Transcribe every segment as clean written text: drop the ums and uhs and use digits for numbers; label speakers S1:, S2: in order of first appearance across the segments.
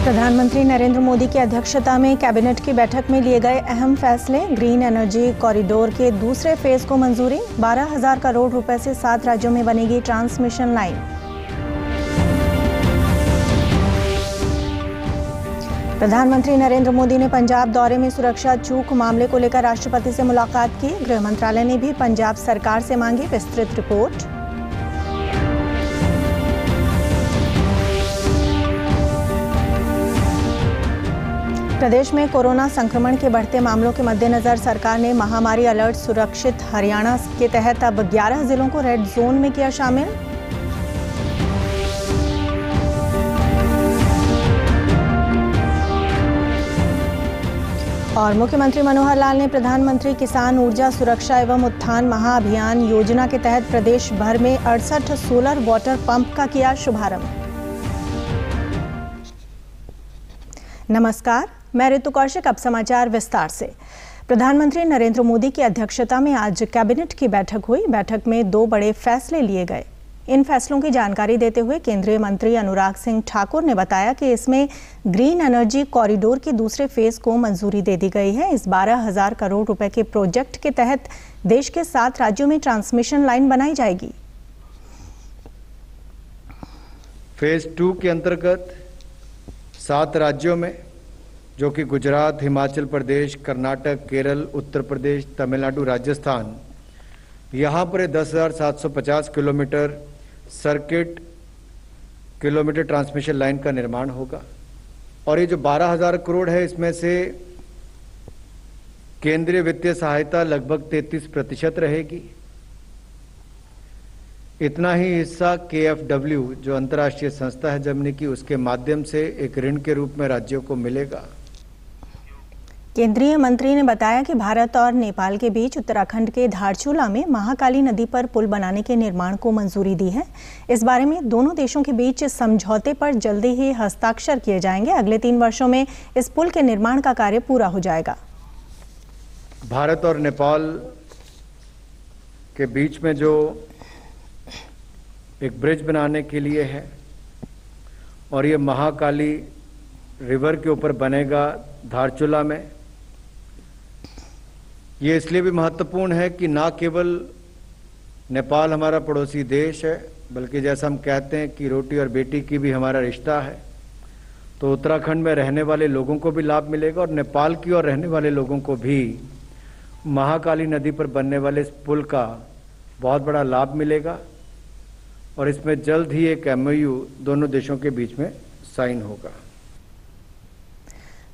S1: प्रधानमंत्री नरेंद्र मोदी की अध्यक्षता में कैबिनेट की बैठक में लिए गए अहम फैसले। ग्रीन एनर्जी कॉरिडोर के दूसरे फेज को मंजूरी। 12,000 करोड़ रुपए से 7 राज्यों में बनेगी ट्रांसमिशन लाइन। प्रधानमंत्री नरेंद्र मोदी ने पंजाब दौरे में सुरक्षा चूक मामले को लेकर राष्ट्रपति से मुलाकात की। गृह मंत्रालय ने भी पंजाब सरकार से मांगी विस्तृत रिपोर्ट। प्रदेश में कोरोना संक्रमण के बढ़ते मामलों के मद्देनजर सरकार ने महामारी अलर्ट सुरक्षित हरियाणा के तहत अब 11 जिलों को रेड जोन में किया शामिल। और मुख्यमंत्री मनोहर लाल ने प्रधानमंत्री किसान ऊर्जा सुरक्षा एवं उत्थान महाअभियान योजना के तहत प्रदेश भर में 68 सोलर वाटर पंप का किया शुभारंभ। नमस्कार, मैं ऋतु कौशिक। अब समाचार विस्तार से। प्रधानमंत्री नरेंद्र मोदी की अध्यक्षता में आज कैबिनेट की बैठक हुई। बैठक में 2 बड़े फैसले लिए गए। इन फैसलों की जानकारी देते हुए केंद्रीय मंत्री अनुराग सिंह ठाकुर ने बताया कि इसमें ग्रीन एनर्जी कॉरिडोर के दूसरे फेज को मंजूरी दे दी गई है। इस 12,000 करोड़ रुपए के प्रोजेक्ट के तहत देश के 7 राज्यों में ट्रांसमिशन लाइन बनाई जाएगी।
S2: फेज 2 के अंतर्गत 7 राज्यों में, जो कि गुजरात, हिमाचल प्रदेश, कर्नाटक, केरल, उत्तर प्रदेश, तमिलनाडु, राजस्थान, यहाँ पर 10,750 kilometre circuit kilometre transmission line का निर्माण होगा। और ये जो 12,000 करोड़ है, इसमें से केंद्रीय वित्तीय सहायता लगभग 33% रहेगी। इतना ही हिस्सा KFW, जो अंतर्राष्ट्रीय संस्था है जर्मनी की, उसके माध्यम से एक ऋण के रूप में राज्यों को मिलेगा।
S1: केंद्रीय मंत्री ने बताया कि भारत और नेपाल के बीच उत्तराखंड के धारचूला में महाकाली नदी पर पुल बनाने के निर्माण को मंजूरी दी है। इस बारे में दोनों देशों के बीच समझौते पर जल्दी ही हस्ताक्षर किए जाएंगे। अगले 3 वर्षों में इस पुल के निर्माण का कार्य पूरा हो जाएगा।
S2: भारत और नेपाल के बीच में जो एक ब्रिज बनाने के लिए है, और ये महाकाली रिवर के ऊपर बनेगा धारचूला में। ये इसलिए भी महत्वपूर्ण है कि ना केवल नेपाल हमारा पड़ोसी देश है, बल्कि जैसा हम कहते हैं कि रोटी और बेटी की भी हमारा रिश्ता है। तो उत्तराखंड में रहने वाले लोगों को भी लाभ मिलेगा और नेपाल की ओर रहने वाले लोगों को भी महाकाली नदी पर बनने वाले इस पुल का बहुत बड़ा लाभ मिलेगा। और इसमें जल्द ही एक MOU दोनों देशों के बीच में साइन होगा।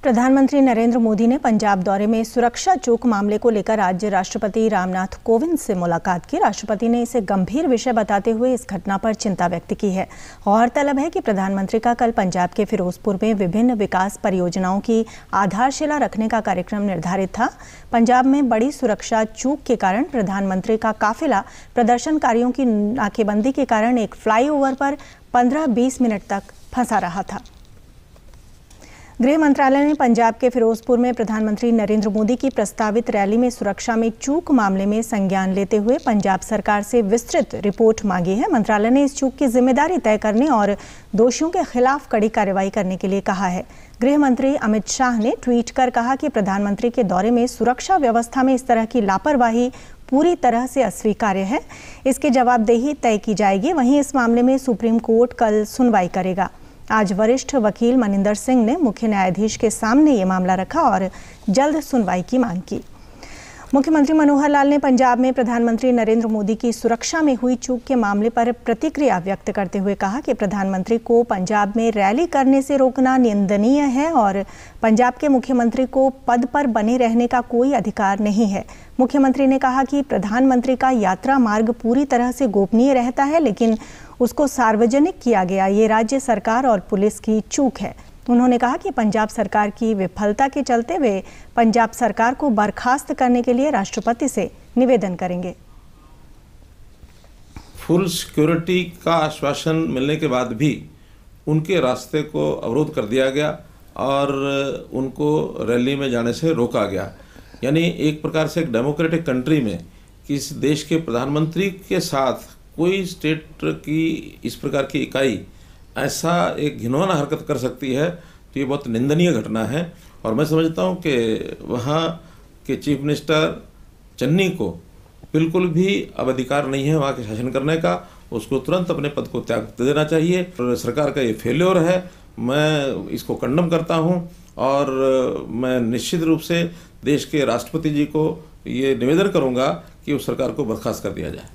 S1: प्रधानमंत्री नरेंद्र मोदी ने पंजाब दौरे में सुरक्षा चूक मामले को लेकर आज राष्ट्रपति रामनाथ कोविंद से मुलाकात की। राष्ट्रपति ने इसे गंभीर विषय बताते हुए इस घटना पर चिंता व्यक्त की है। गौरतलब है कि प्रधानमंत्री का कल पंजाब के फिरोजपुर में विभिन्न विकास परियोजनाओं की आधारशिला रखने का कार्यक्रम निर्धारित था। पंजाब में बड़ी सुरक्षा चूक के कारण प्रधानमंत्री का काफिला प्रदर्शनकारियों की नाकेबंदी के कारण एक फ्लाईओवर पर 15-20 मिनट तक फंसा रहा था। गृह मंत्रालय ने पंजाब के फिरोजपुर में प्रधानमंत्री नरेंद्र मोदी की प्रस्तावित रैली में सुरक्षा में चूक मामले में संज्ञान लेते हुए पंजाब सरकार से विस्तृत रिपोर्ट मांगी है। मंत्रालय ने इस चूक की जिम्मेदारी तय करने और दोषियों के खिलाफ कड़ी कार्रवाई करने के लिए कहा है। गृह मंत्री अमित शाह ने ट्वीट कर कहा कि प्रधानमंत्री के दौरे में सुरक्षा व्यवस्था में इस तरह की लापरवाही पूरी तरह से अस्वीकार्य है। इसकी जवाबदेही तय की जाएगी। वहीं इस मामले में सुप्रीम कोर्ट कल सुनवाई करेगा। आज वरिष्ठ वकील मनिंदर सिंह ने मुख्य न्यायाधीश के सामने ये मामला रखा और जल्द सुनवाई की मांग की। मुख्यमंत्री मनोहर लाल ने पंजाब में प्रधानमंत्री नरेंद्र मोदी की सुरक्षा में हुई चूक के मामले पर प्रतिक्रिया व्यक्त करते हुए कहा कि प्रधानमंत्री को पंजाब में रैली करने से रोकना निंदनीय है और पंजाब के मुख्यमंत्री को पद पर बने रहने का कोई अधिकार नहीं है। मुख्यमंत्री ने कहा कि प्रधानमंत्री का यात्रा मार्ग पूरी तरह से गोपनीय रहता है, लेकिन उसको सार्वजनिक किया गया ये राज्य सरकार और पुलिस की चूक है। उन्होंने कहा कि पंजाब सरकार की विफलता के चलते वे पंजाब सरकार को बर्खास्त करने के लिए राष्ट्रपति से निवेदन करेंगे।
S3: फुल सिक्योरिटी का आश्वासन मिलने के बाद भी उनके रास्ते को अवरोध कर दिया गया और उनको रैली में जाने से रोका गया। यानी एक प्रकार से एक डेमोक्रेटिक कंट्री में किसी देश के प्रधानमंत्री के साथ कोई स्टेट की इस प्रकार की इकाई ऐसा एक घिनौना हरकत कर सकती है तो ये बहुत निंदनीय घटना है। और मैं समझता हूँ कि वहाँ के चीफ मिनिस्टर चन्नी को बिल्कुल भी अब अधिकार नहीं है वहाँ के शासन करने का। उसको तुरंत अपने पद को त्याग देना चाहिए। और सरकार का ये फेल्योर है, मैं इसको कंडम करता हूँ और मैं निश्चित रूप से देश के राष्ट्रपति जी को ये निवेदन करूँगा कि उस सरकार को बर्खास्त कर दिया जाए।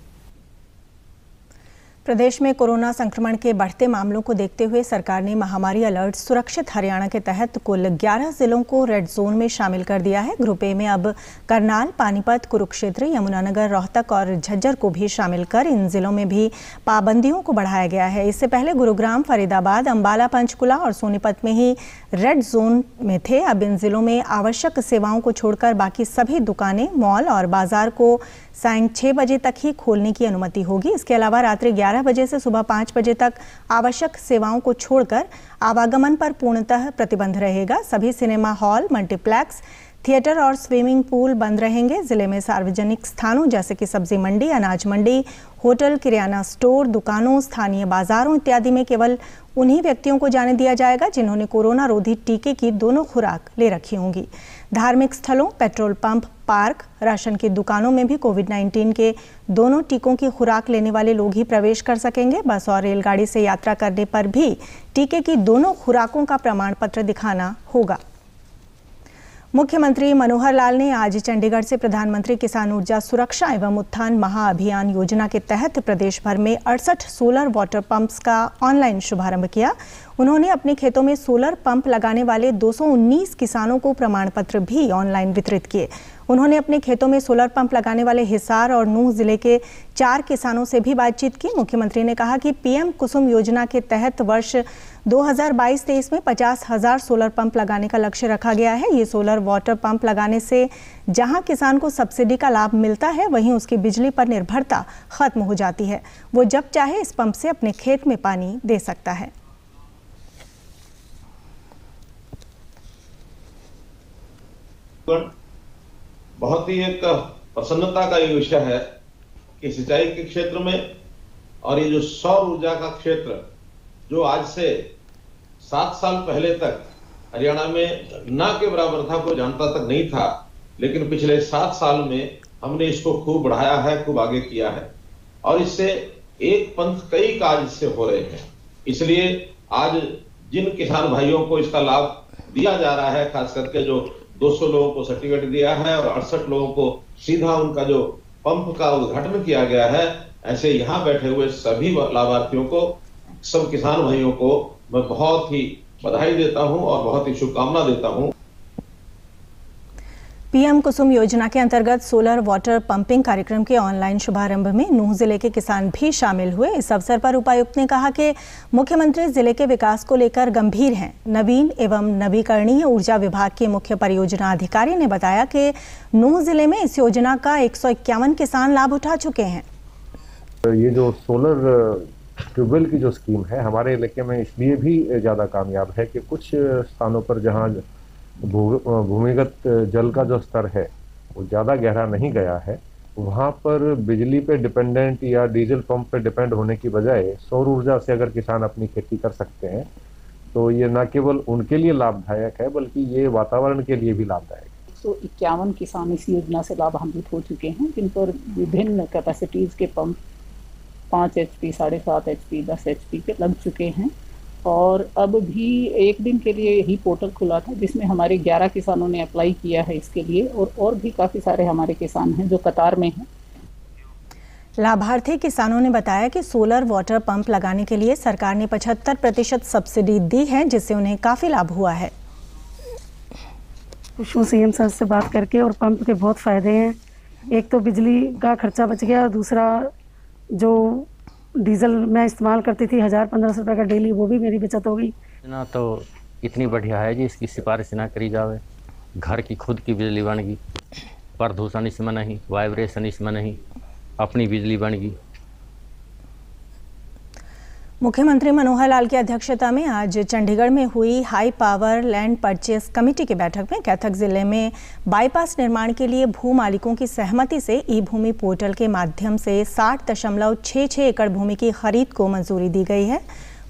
S1: प्रदेश में कोरोना संक्रमण के बढ़ते मामलों को देखते हुए सरकार ने महामारी अलर्ट सुरक्षित हरियाणा के तहत कुल 11 जिलों को रेड जोन में शामिल कर दिया है। ग्रुप ए में अब करनाल, पानीपत, कुरुक्षेत्र, यमुनानगर, रोहतक और झज्जर को भी शामिल कर इन जिलों में भी पाबंदियों को बढ़ाया गया है। इससे पहले गुरुग्राम, फरीदाबाद, अंबाला, पंचकुला और सोनीपत में ही रेड जोन में थे। अब इन जिलों में आवश्यक सेवाओं को छोड़कर बाकी सभी दुकानें, मॉल और बाजार को सायं 6 बजे तक ही खोलने की अनुमति होगी। इसके अलावा रात्रि 11 बजे से सुबह 5 बजे तक आवश्यक सेवाओं को छोड़कर आवागमन पर पूर्णतः प्रतिबंध रहेगा। सभी सिनेमा हॉल, मल्टीप्लेक्स, थिएटर और स्विमिंग पूल बंद रहेंगे। जिले में सार्वजनिक स्थानों जैसे कि सब्जी मंडी, अनाज मंडी, होटल, किराना स्टोर, दुकानों, स्थानीय बाजारों इत्यादि में केवल उन्हीं व्यक्तियों को जाने दिया जाएगा जिन्होंने कोरोना रोधी टीके की दोनों खुराक ले रखी होंगी। धार्मिक स्थलों, पेट्रोल पंप, पार्क, राशन की दुकानों में भी कोविड-19 के दोनों टीकों की खुराक लेने वाले लोग ही प्रवेश कर सकेंगे। बस और रेलगाड़ी से यात्रा करने पर भी टीके की दोनों खुराकों का प्रमाण पत्र दिखाना होगा। मुख्यमंत्री मनोहर लाल ने आज चंडीगढ़ से प्रधानमंत्री किसान ऊर्जा सुरक्षा एवं उत्थान महाअभियान योजना के तहत प्रदेश भर में 68 सोलर वाटर पंप्स का ऑनलाइन शुभारंभ किया। उन्होंने अपने खेतों में सोलर पंप लगाने वाले 219 किसानों को प्रमाण पत्र भी ऑनलाइन वितरित किए। उन्होंने अपने खेतों में सोलर पंप लगाने वाले हिसार और नूंह जिले के 4 किसानों से भी बातचीत की। मुख्यमंत्री ने कहा कि पीएम कुसुम योजना के तहत वर्ष 2022-23 में 50,000 सोलर पंप लगाने का लक्ष्य रखा गया है। ये सोलर वाटर पंप लगाने से जहां किसान को सब्सिडी का लाभ मिलता है, वहीं उसकी बिजली पर निर्भरता खत्म हो जाती है। वो जब चाहे इस पंप से अपने खेत में पानी दे सकता है।
S3: बहुत ही एक प्रसन्नता का ये विषय है कि सिंचाई के क्षेत्र में और ये जो सौर ऊर्जा का क्षेत्र जो आज से 7 साल पहले तक हरियाणा में ना के बराबर था, कोई जानता तक नहीं था, लेकिन पिछले 7 साल में हमने इसको खूब बढ़ाया है, खूब आगे किया है और इससे एक पंथ कई कार्य इससे हो रहे हैं। इसलिए आज जिन किसान भाइयों को इसका लाभ दिया जा रहा है, खास करके जो 200 लोगों को सर्टिफिकेट दिया है और 68 लोगों को सीधा उनका जो पंप का उद्घाटन किया गया है, ऐसे यहाँ बैठे हुए सभी लाभार्थियों को, सब किसान भाइयों को मैं बहुत ही बधाई देता हूं और बहुत ही शुभकामना देता हूं।
S1: पीएम कुसुम योजना के अंतर्गत सोलर वाटर पंपिंग कार्यक्रम के ऑनलाइन शुभारंभ में नूंह जिले के किसान भी शामिल हुए। इस अवसर पर उपायुक्त ने कहा कि मुख्यमंत्री जिले के विकास को लेकर गंभीर हैं। नवीन एवं नवीकरणीय ऊर्जा विभाग के मुख्य परियोजना अधिकारी ने बताया कि नूंह जिले में इस योजना का 151 किसान लाभ उठा चुके हैं।
S4: ये जो सोलर ट्यूबवेल की जो स्कीम है हमारे इलाके में इसलिए भी ज़्यादा कामयाब है कि कुछ स्थानों पर जहाँ भूमिगत जल का जो स्तर है वो ज़्यादा गहरा नहीं गया है, वहाँ पर बिजली पे डिपेंडेंट या डीजल पंप पे डिपेंड होने की बजाय सौर ऊर्जा से अगर किसान अपनी खेती कर सकते हैं तो ये न केवल उनके लिए लाभदायक है बल्कि ये वातावरण के लिए भी लाभदायक है।
S5: 151 किसान इस योजना से लाभान्वित हो चुके हैं, जिन पर विभिन्न कैपेसिटीज़ के पंप 5 HP, 7.5 HP, 10 HP के लग चुके हैं और अब भी एक दिन के लिए यही पोर्टल खुला था जिसमें हमारे 11 किसानों ने अप्लाई किया है इसके लिए और भी काफ़ी सारे हमारे किसान हैं जो कतार में हैं।
S1: लाभार्थी किसानों ने बताया कि सोलर वाटर पंप लगाने के लिए सरकार ने 75% सब्सिडी दी है, जिससे उन्हें काफ़ी लाभ हुआ है।
S6: खुश हूँ सीएम सर से बात करके और पंप के बहुत फ़ायदे हैं। एक तो बिजली का खर्चा बच गया, दूसरा जो डीजल मैं इस्तेमाल करती थी 1000-1500 रुपये का डेली, वो भी मेरी बचत हो गई
S7: ना। तो इतनी बढ़िया है जी, इसकी सिफारिश ना करी जावे। घर की खुद की बिजली बन गई, प्रदूषण इसमें नहीं, वाइब्रेशन इसमें नहीं, अपनी बिजली बन गई।
S1: मुख्यमंत्री मनोहर लाल की अध्यक्षता में आज चंडीगढ़ में हुई high power land purchase committee की बैठक में कैथक जिले में बाईपास निर्माण के लिए भू मालिकों की सहमति से ई भूमि पोर्टल के माध्यम से 60.66 एकड़ भूमि की खरीद को मंजूरी दी गई है।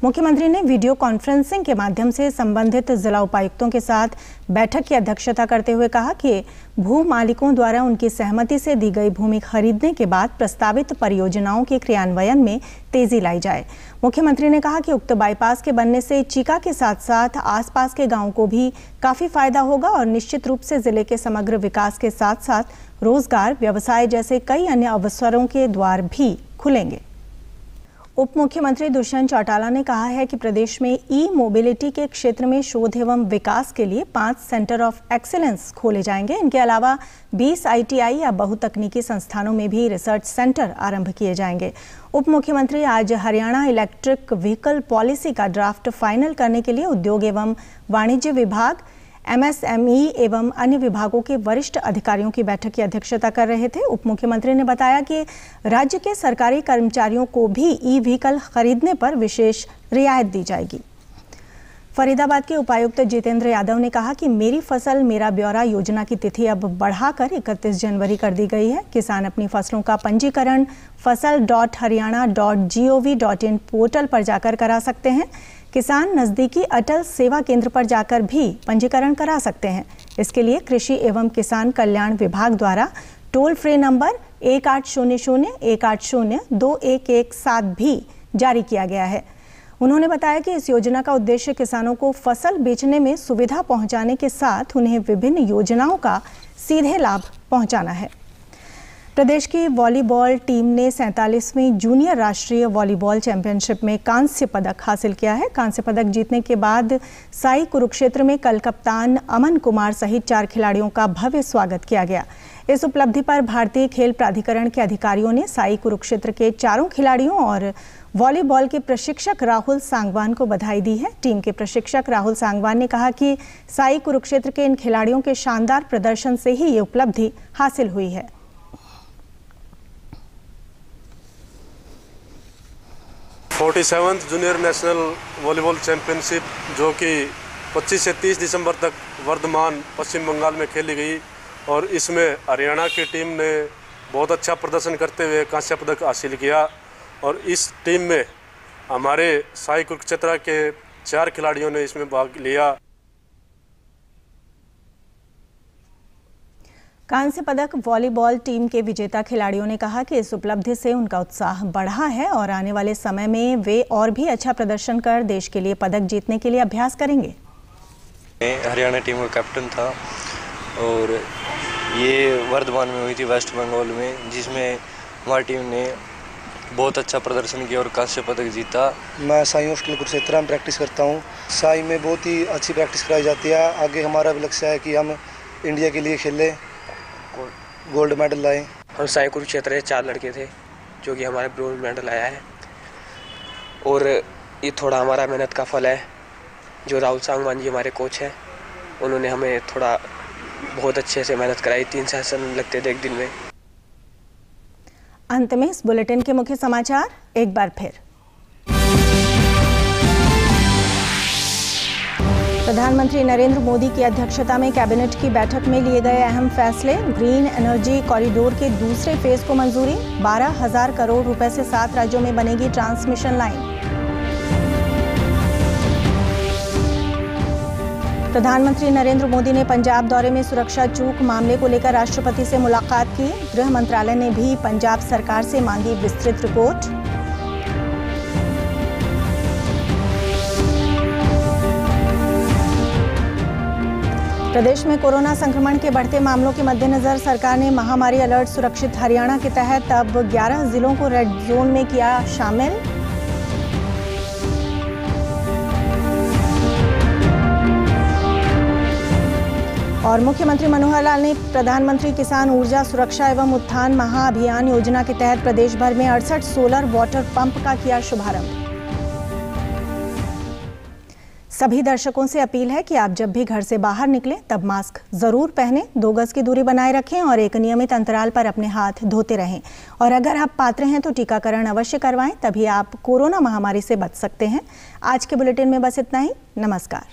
S1: मुख्यमंत्री ने वीडियो कॉन्फ्रेंसिंग के माध्यम से संबंधित जिला उपायुक्तों के साथ बैठक की अध्यक्षता करते हुए कहा कि भू मालिकों द्वारा उनकी सहमति से दी गई भूमि खरीदने के बाद प्रस्तावित परियोजनाओं के क्रियान्वयन में तेजी लाई जाए। मुख्यमंत्री ने कहा कि उक्त बाईपास के बनने से चीका के साथ साथ आसपास के गांवों को भी काफी फायदा होगा और निश्चित रूप से जिले के समग्र विकास के साथ साथ रोजगार, व्यवसाय जैसे कई अन्य अवसरों के द्वार भी खुलेंगे। उप मुख्यमंत्री दुष्यंत चौटाला ने कहा है कि प्रदेश में ई मोबिलिटी के क्षेत्र में शोध एवं विकास के लिए 5 सेंटर ऑफ एक्सीलेंस खोले जाएंगे। इनके अलावा 20 ITI या बहुतकनीकी संस्थानों में भी रिसर्च सेंटर आरंभ किए जाएंगे। उप मुख्यमंत्री आज हरियाणा इलेक्ट्रिक व्हीकल पॉलिसी का ड्राफ्ट फाइनल करने के लिए उद्योग एवं वाणिज्य विभाग, MSME एवं अन्य विभागों के वरिष्ठ अधिकारियों की बैठक की अध्यक्षता कर रहे थे। उप मुख्यमंत्री ने बताया कि राज्य के सरकारी कर्मचारियों को भी ई व्हीकल खरीदने पर विशेष रियायत दी जाएगी। फरीदाबाद के उपायुक्त जितेंद्र यादव ने कहा कि मेरी फसल मेरा ब्यौरा योजना की तिथि अब बढ़ाकर 31 जनवरी कर दी गई है। किसान अपनी फसलों का पंजीकरण fasal.haryana.gov.in पोर्टल पर जाकर करा सकते हैं। किसान नजदीकी अटल सेवा केंद्र पर जाकर भी पंजीकरण करा सकते हैं। इसके लिए कृषि एवं किसान कल्याण विभाग द्वारा टोल फ्री नंबर 1800-180-2117 भी जारी किया गया है। उन्होंने बताया कि इस योजना का उद्देश्य किसानों को फसल बेचने में सुविधा पहुंचाने के साथ उन्हें विभिन्न योजनाओं का सीधे लाभ पहुंचाना है। प्रदेश की वॉलीबॉल टीम ने 47वीं जूनियर राष्ट्रीय वॉलीबॉल चैंपियनशिप में कांस्य पदक हासिल किया है। कांस्य पदक जीतने के बाद साई कुरुक्षेत्र में कल कप्तान अमन कुमार सहित 4 खिलाड़ियों का भव्य स्वागत किया गया। इस उपलब्धि पर भारतीय खेल प्राधिकरण के अधिकारियों ने साई कुरुक्षेत्र के 4 खिलाड़ियों और वॉलीबॉल के प्रशिक्षक राहुल सांगवान को बधाई दी है। टीम के प्रशिक्षक राहुल सांगवान ने कहा कि साई कुरुक्षेत्र के इन खिलाड़ियों के शानदार प्रदर्शन से ही ये उपलब्धि हासिल हुई है।
S8: 47th junior national volleyball championship जो कि 25 से 30 दिसंबर तक वर्धमान पश्चिम बंगाल में खेली गई और इसमें हरियाणा की टीम ने बहुत अच्छा प्रदर्शन करते हुए कांस्य पदक हासिल किया और इस टीम में हमारे साई कुरुक्षेत्र के 4 खिलाड़ियों ने इसमें भाग लिया।
S1: कांस्य पदक वॉलीबॉल टीम के विजेता खिलाड़ियों ने कहा कि इस उपलब्धि से उनका उत्साह बढ़ा है और आने वाले समय में वे और भी अच्छा प्रदर्शन कर देश के लिए पदक जीतने के लिए अभ्यास करेंगे।
S9: मैं हरियाणा टीम का कैप्टन था और ये वर्धमान में हुई थी वेस्ट बंगाल में, जिसमें हमारी टीम ने बहुत अच्छा प्रदर्शन किया और कांस्य पदक जीता।
S10: मैं साई हॉस्टल कुरुक्षेत्र में प्रैक्टिस करता हूँ। साई में बहुत ही अच्छी प्रैक्टिस कराई जाती है। आगे हमारा भी लक्ष्य है कि हम इंडिया के लिए खेलें, गोल्ड मेडल लाए।
S11: हम साई कुरुक्षेत्र से 4 लड़के थे जो कि हमारे ब्रोंज मेडल आया है और ये थोड़ा हमारा मेहनत का फल है। जो राहुल सांगवान जी हमारे कोच हैं, उन्होंने हमें थोड़ा बहुत अच्छे से मेहनत कराई। 3 सेशन लगते थे एक दिन में।
S1: अंत में इस बुलेटिन के मुख्य समाचार एक बार फिर। प्रधानमंत्री नरेंद्र मोदी की अध्यक्षता में कैबिनेट की बैठक में लिए गए अहम फैसले। ग्रीन एनर्जी कॉरिडोर के दूसरे फेज को मंजूरी। 12,000 करोड़ रुपए से 7 राज्यों में बनेगी ट्रांसमिशन लाइन। प्रधानमंत्री नरेंद्र मोदी ने पंजाब दौरे में सुरक्षा चूक मामले को लेकर राष्ट्रपति से मुलाकात की। गृह मंत्रालय ने भी पंजाब सरकार से मांगी विस्तृत रिपोर्ट। प्रदेश में कोरोना संक्रमण के बढ़ते मामलों के मद्देनजर सरकार ने महामारी अलर्ट सुरक्षित हरियाणा के तहत अब 11 जिलों को रेड जोन में किया शामिल। और मुख्यमंत्री मनोहर लाल ने प्रधानमंत्री किसान ऊर्जा सुरक्षा एवं उत्थान महाअभियान योजना के तहत प्रदेश भर में 68 सोलर वाटर पंप का किया शुभारंभ। सभी दर्शकों से अपील है कि आप जब भी घर से बाहर निकलें तब मास्क जरूर पहनें, 2 गज की दूरी बनाए रखें और एक नियमित अंतराल पर अपने हाथ धोते रहें। और अगर आप पात्र हैं तो टीकाकरण अवश्य करवाएं, तभी आप कोरोना महामारी से बच सकते हैं। आज के बुलेटिन में बस इतना ही। नमस्कार।